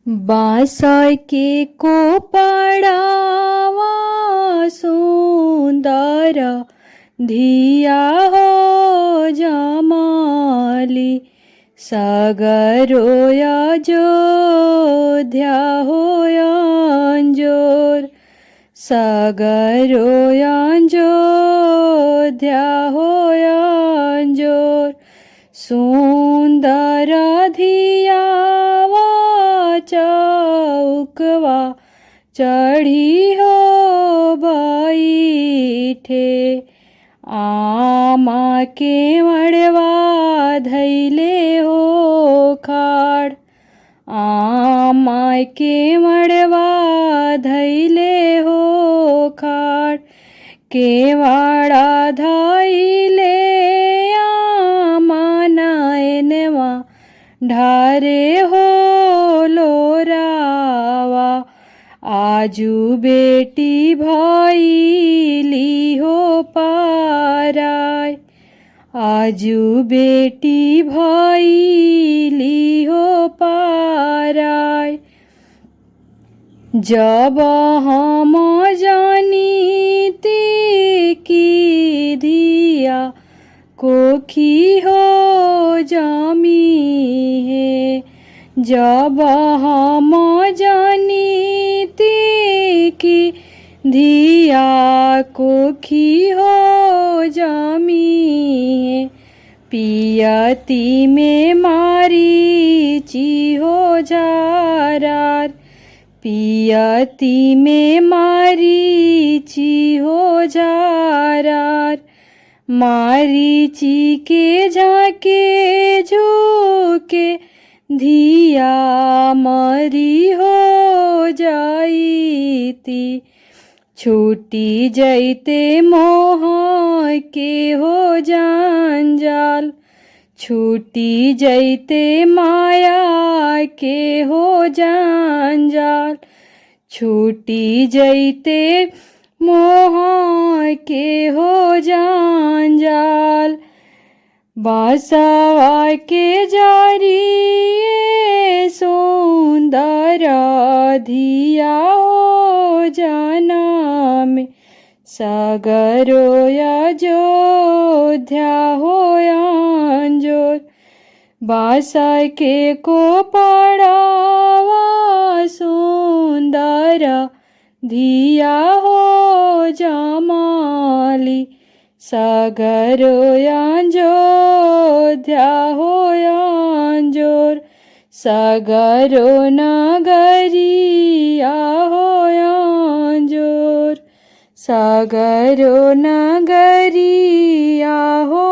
बांसय के को पड़ावा सुंदर धिया हो जमाली सगरोय अयोध्या होय अंजोर सगरोय अयोध्या होय अंजोर सुंदर धियावा चौकवा चढ़ी हो बैठे आमा के मड़वा धैले हो खाड़ आमा के मड़वा धैले हो खाड़ केवाड़ा धैले आमा नयनवा ढारे हो लोरावा आजू बेटी भैली हो पाराय आजू बेटी भैली हो पाराय जब हम जानीती की धिया कोखी हो जामी है जब हम जानीती की धिया कोखी हो जामी है पियती में मारीची हो झारार पियती में मारीची हो झारार मारीची के झाके झोके धिया मरी हो जाईती छूटी जैते मोह के हो जंजाल छूटी जैते माया के हो जंजाल छूटी जैते मोह के हो जंजाल बांसवा के जरिए सुंदर धिया हो जनम सगरोय अयोध्या होय अंजोर बांस के को पड़ावा सुंदर धिया हो जमाली सगरोय अयोध्या होय अंजोर सगरो नगरिया होय अंजोर सगरो नगरिया हो